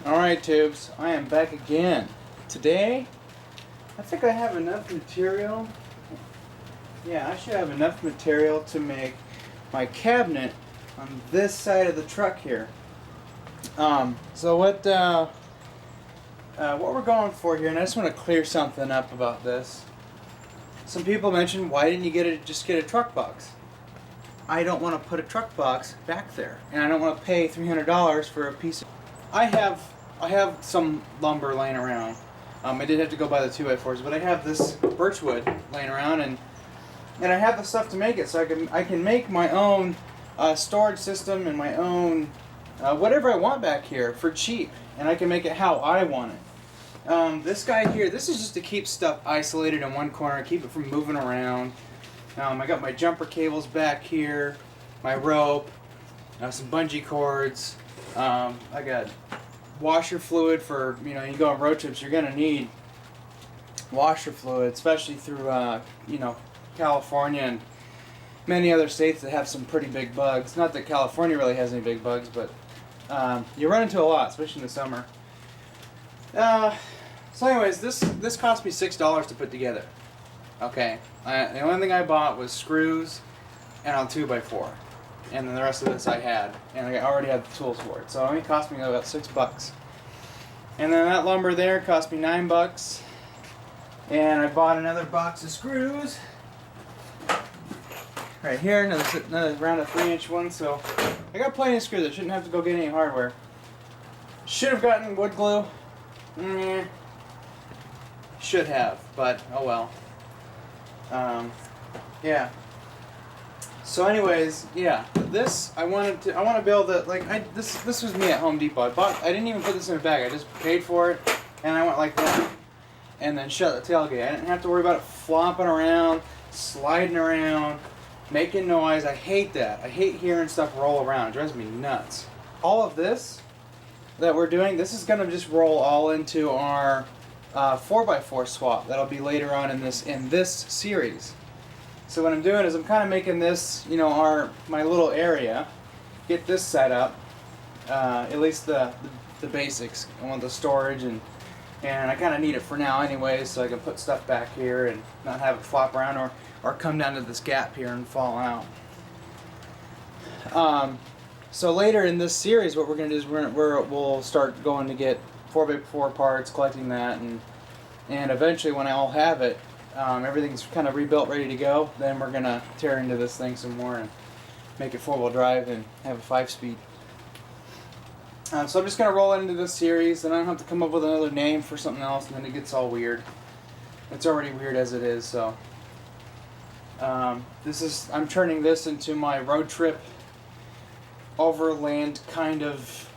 Alright, tubes, I am back again. Today, I think I have enough material. Yeah, I should have enough material to make my cabinet on this side of the truck here. So what we're going for here, and I just want to clear something up about this. Some people mentioned, why didn't you just get a truck box? I don't want to put a truck box back there, and I don't want to pay $300 for a piece of... I have some lumber laying around. I did have to go buy the 2x4s, but I have this birchwood laying around, and I have the stuff to make it, so I can make my own storage system and my own whatever I want back here for cheap, and I can make it how I want it. This guy here, this is just to keep stuff isolated in one corner, keep it from moving around. I got my jumper cables back here, my rope, some bungee cords. I got washer fluid for, you go on road trips, you're going to need washer fluid, especially through, California and many other states that have some pretty big bugs. Not that California really has any big bugs, but you run into a lot, especially in the summer. So anyways, this cost me $6 to put together. Okay, the only thing I bought was screws and a 2x4, and then the rest of this I had, and I already had the tools for it. So it only cost me about $6. And then that lumber there cost me $9, and I bought another box of screws right here, another round of 3-inch one. So I got plenty of screws. I shouldn't have to go get any hardware. Should have gotten wood glue. Should have, but oh well. Yeah. So anyways, yeah. This I want to build it like this was me at Home Depot. I didn't even put this in a bag. I just paid for it, and I went like that, and then shut the tailgate. I didn't have to worry about it flopping around, sliding around, making noise. I hate that. I hate hearing stuff roll around. It drives me nuts. All of this that we're doing, this is gonna just roll all into our 4x4 swap that'll be later on in this series. So what I'm doing is I'm kind of making this, my little area, get this set up, at least the basics. I want the storage, and I kind of need it for now anyway, so I can put stuff back here and not have it flop around or come down to this gap here and fall out. So later in this series, what we're going to do is we'll start going to get 4x4 parts, collecting that, and eventually when I all have it, everything's kind of rebuilt, ready to go, then we're going to tear into this thing some more and make it 4-wheel drive and have a 5-speed. So I'm just going to roll into this series, and I don't have to come up with another name for something else, and then it gets all weird. It's already weird as it is, so I'm turning this into my road trip Overland kind of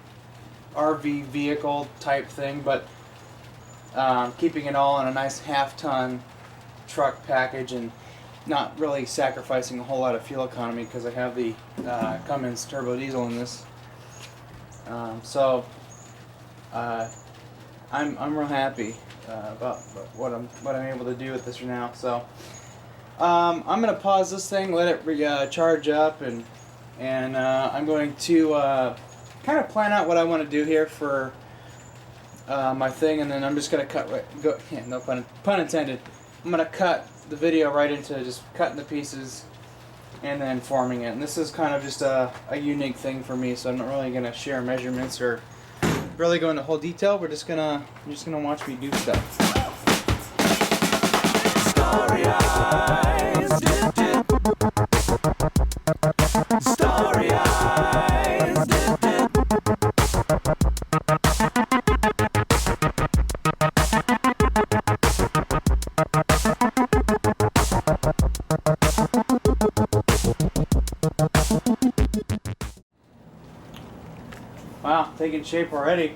RV vehicle type thing, but keeping it all in a nice half-ton truck package and not really sacrificing a whole lot of fuel economy because I have the Cummins turbo diesel in this. So I'm real happy about what I'm able to do with this right now. So I'm gonna pause this thing, let it charge up, and I'm going to kind of plan out what I want to do here for my thing, and then I'm just going to no pun intended. I'm going to cut the video right into just cutting the pieces and then forming it. And this is kind of just a unique thing for me, so I'm not really going to share measurements or really go into whole detail. You're just gonna watch me do stuff. Starry eyes, dip, dip. Starry eyes, dip, dip. Wow, taking shape already.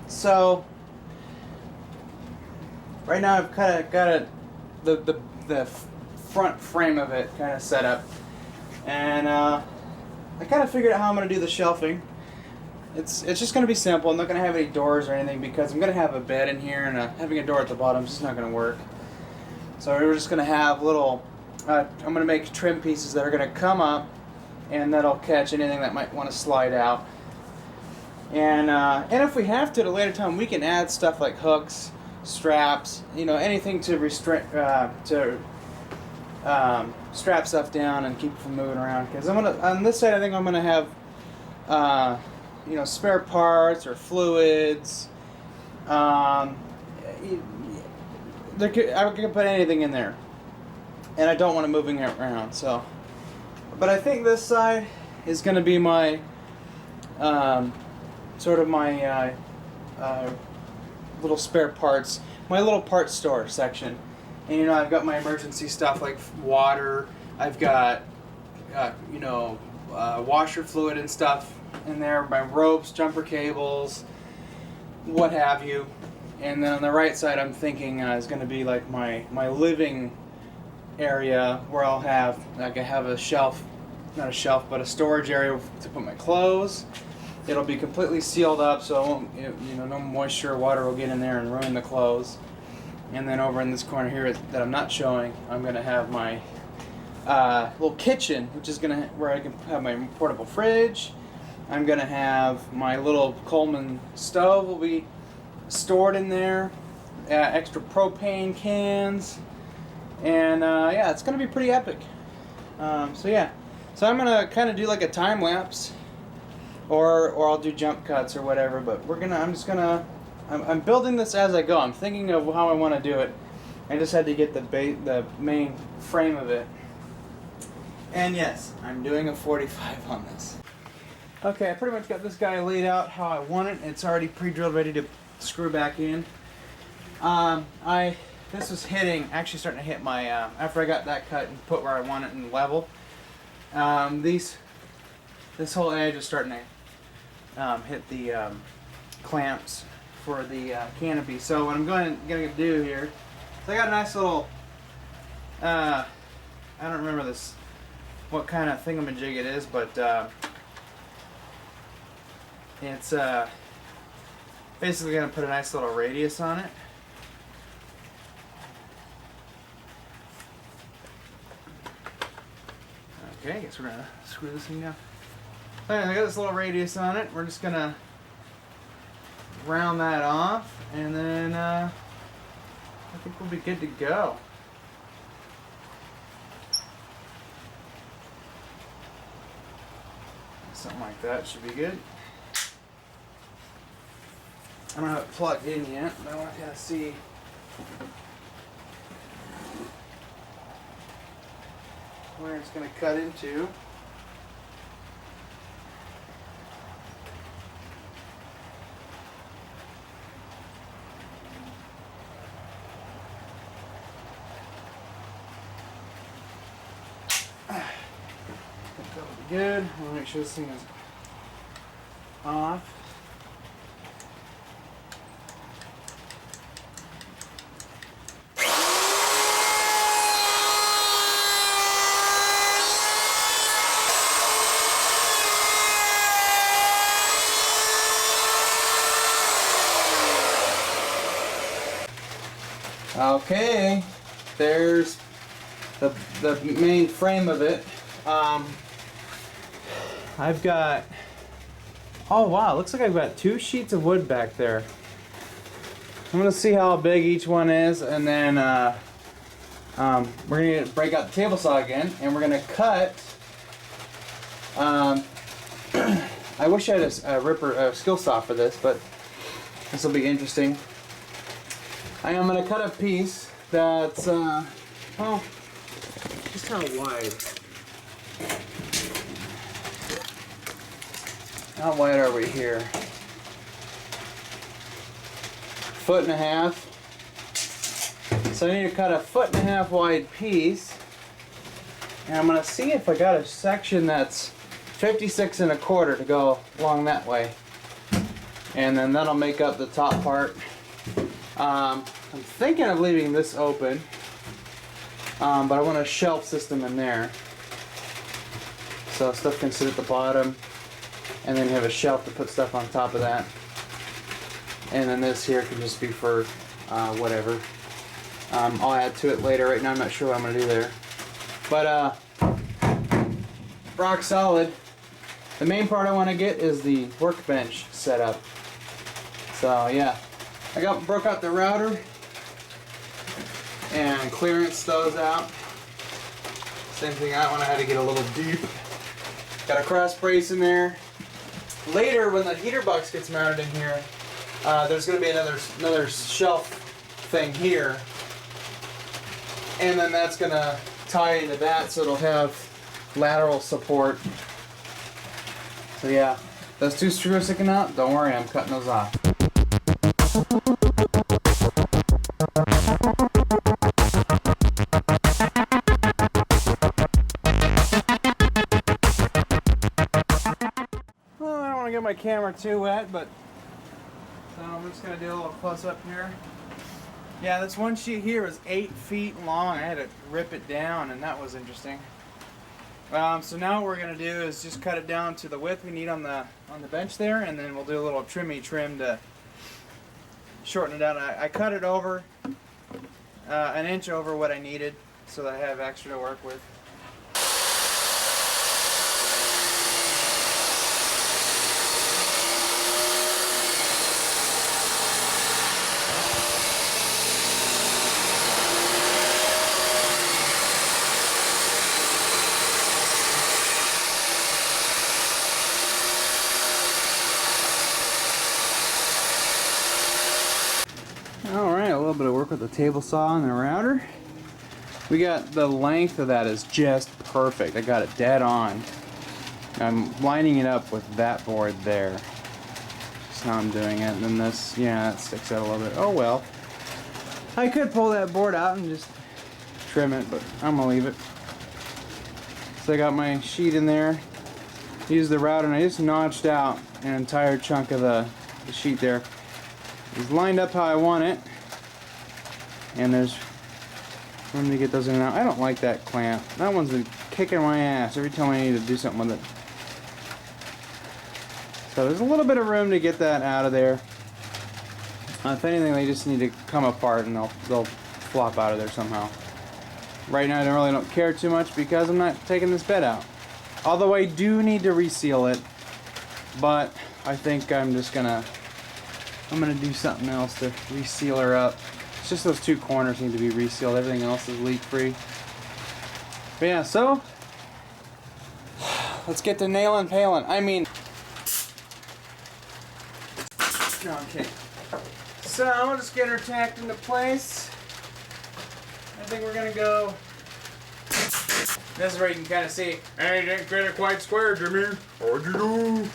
So right now I've kind of got the front frame of it kind of set up, and I kind of figured out how I'm going to do the shelving. It's just going to be simple. I'm not going to have any doors or anything because I'm going to have a bed in here, and having a door at the bottom is just not going to work. So we're just going to have little, I'm going to make trim pieces that are going to come up, and that'll catch anything that might want to slide out. And if we have to at a later time, we can add stuff like hooks, straps, anything to restrict strap stuff down and keep it from moving around. Because on this side, I think I'm gonna have spare parts or fluids. I can put anything in there, and I don't want it moving it around. So, but I think this side is going to be my sort of my little spare parts, my little parts store section. And I've got my emergency stuff like water. I've got washer fluid and stuff in there, my ropes, jumper cables, what have you. And then on the right side, I'm thinking is going to be like my living area where I'll have I have a shelf, not a shelf, but a storage area to put my clothes. It'll be completely sealed up, so it won't, no moisture or water will get in there and ruin the clothes. And then over in this corner here that I'm not showing, I'm going to have my little kitchen, which is where I can have my portable fridge. I'm going to have my little Coleman stove will be stored in there, extra propane cans, and yeah, it's going to be pretty epic. So I'm going to kind of do like a time lapse, or I'll do jump cuts or whatever. But I'm building this as I go. I'm thinking of how I want to do it. I just had to get the main frame of it. And yes, I'm doing a 45 on this. Okay, I pretty much got this guy laid out how I want it. It's already pre-drilled, ready to screw back in. This was actually starting to hit my, after I got that cut and put where I want it and level. This whole edge is starting to hit the clamps for the canopy. So what I'm gonna do here, so I got a nice little, I don't remember what kind of thingamajig it is, but it's basically going to put a nice little radius on it. Okay, I guess we're going to screw this thing down. I got this little radius on it. We're just going to round that off, and then I think we'll be good to go. Something like that should be good. I don't have it plugged in yet, but I want to kind of see where it's going to cut into. That'll be good. I want to make sure this thing is off. Okay, there's the main frame of it. I've got, oh wow, looks like I've got 2 sheets of wood back there. I'm gonna see how big each one is, and then we're gonna break out the table saw again, and we're gonna cut. I wish I had a skill saw for this, but this will be interesting. I am going to cut a piece that's, well, just how wide? How wide are we here? 1.5 feet. So I need to cut a 1.5 feet wide piece. And I'm going to see if I got a section that's 56 1/4 to go along that way. And then that'll make up the top part. I'm thinking of leaving this open, but I want a shelf system in there, so stuff can sit at the bottom, and then you have a shelf to put stuff on top of that. And then this here can just be for whatever. I'll add to it later. Right now I'm not sure what I'm going to do there. But rock solid. The main part I want to get is the workbench set up. So yeah, broke out the router and clearance those out. Same thing that one, I had to get a little deep. Got a cross brace in there. Later, when the heater box gets mounted in here, there's going to be another shelf thing here, and then that's going to tie into that, so it'll have lateral support. So yeah, those two screws sticking out, don't worry, I'm cutting those off. Well, I don't want to get my camera too wet, but so I'm just going to do a little close up here. Yeah, this one sheet here is 8 feet long. I had to rip it down, and that was interesting. So now what we're going to do is just cut it down to the width we need on the bench there, and then we'll do a little trim to shorten it out. I cut it over an inch over what I needed so that I have extra to work with. Alright, a little bit of work with the table saw and the router. We got the length of that is just perfect. I got it dead on. I'm lining it up with that board there. That's how I'm doing it. And then this, yeah, that sticks out a little bit. Oh well. I could pull that board out and just trim it, but I'm gonna leave it. So I got my sheet in there. Use the router, and I just notched out an entire chunk of the sheet there. It's lined up how I want it, and there's room to get those in and out. I don't like that clamp. That one's been kicking my ass every time I need to do something with it. So there's a little bit of room to get that out of there. If anything, they just need to come apart and they'll flop out of there somehow. Right now I really don't care too much because I'm not taking this bed out. Although I do need to reseal it, but I think I'm gonna do something else to reseal her up. It's just those two corners need to be resealed. Everything else is leak free. But yeah, so let's get to nailing paling. I mean, okay. So I'll just get her tacked into place. I think we're gonna go. This is where you can kind of see. Hey, didn't get it quite square, Jimmy. What'd you do?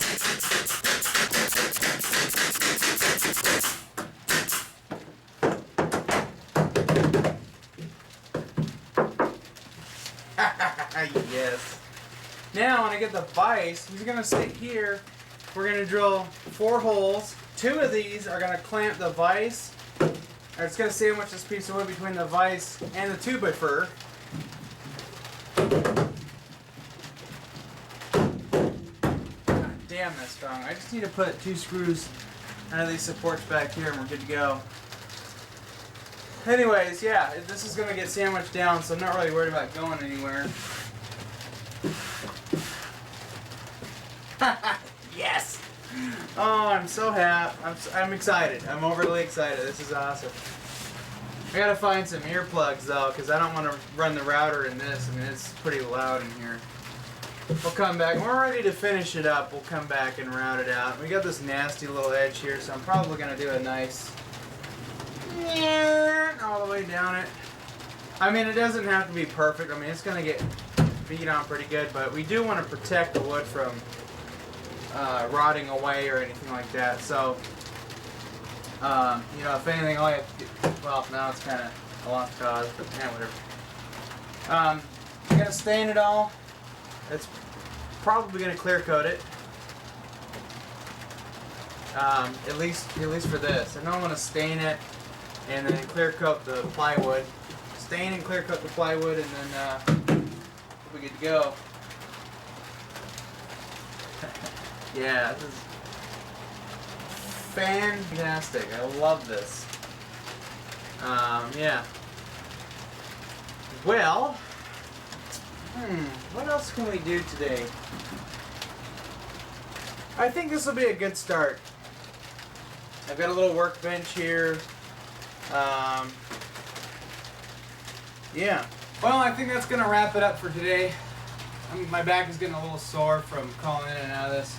Yes. Now when I get the vise, he's going to sit here. We're going to drill 4 holes. 2 of these are going to clamp the vise. Or it's going to sandwich this piece of wood between the vise and the 2x4. God damn, that's strong. I just need to put 2 screws under these supports back here and we're good to go. Anyways, yeah, this is going to get sandwiched down, so I'm not really worried about going anywhere. Yes! Oh, I'm so happy. I'm excited. I'm overly excited. This is awesome. I gotta find some earplugs though, because I don't want to run the router in this. I mean, it's pretty loud in here. We'll come back. When we're ready to finish it up, we'll come back and route it out. We got this nasty little edge here, so I'm probably going to do a nice all the way down it. I mean, it doesn't have to be perfect. I mean, it's going to get beat on pretty good, but we do want to protect the wood from rotting away or anything like that. So, you know, if anything, all you have to do, well, now it's kind of a lost cause, but yeah, whatever. I'm going to stain it all. It's probably going to clear coat it. At least for this. I don't want to stain it and then clear coat the plywood. Stain and clear coat the plywood, and then we're good to go. Yeah, this is fantastic. I love this. Yeah. Well, what else can we do today? I think this will be a good start. I've got a little workbench here. Yeah. Well, I think that's gonna wrap it up for today. My back is getting a little sore from calling in and out of this.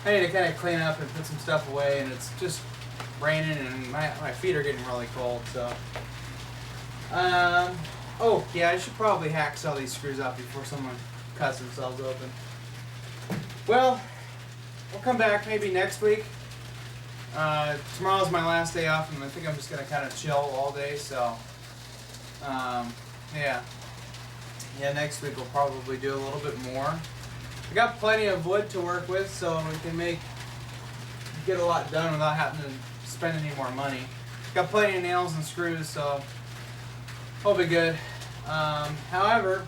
I need to kind of clean up and put some stuff away, and it's just raining and my feet are getting really cold, so. Oh, yeah, I should probably hacksaw these screws out before someone cuts themselves open. Well, we'll come back maybe next week. Tomorrow's my last day off, and I think I'm just going to kind of chill all day, so. Yeah. Yeah, next week we'll probably do a little bit more. I got plenty of wood to work with, so we can get a lot done without having to spend any more money. Got plenty of nails and screws, so it'll be good. However,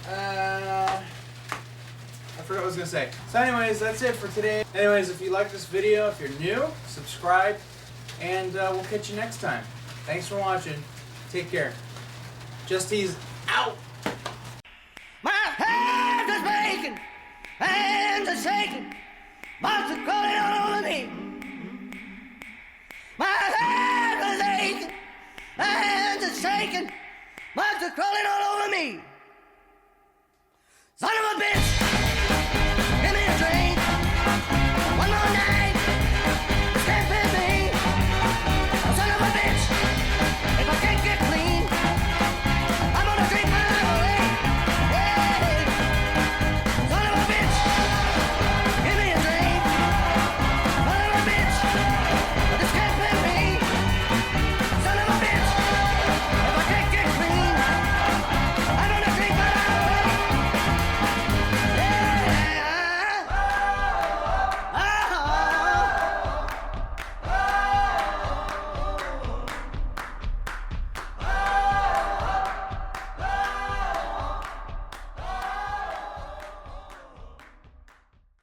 I forgot what I was gonna say. So anyways, that's it for today. Anyways, if you like this video, if you're new, subscribe, and we'll catch you next time. Thanks for watching. Take care. Justy's out. My head is breaking, hands are shaking, monsters crawling all over me. My head is aching, hands are shaking, monsters crawling all over me. Son of a bitch!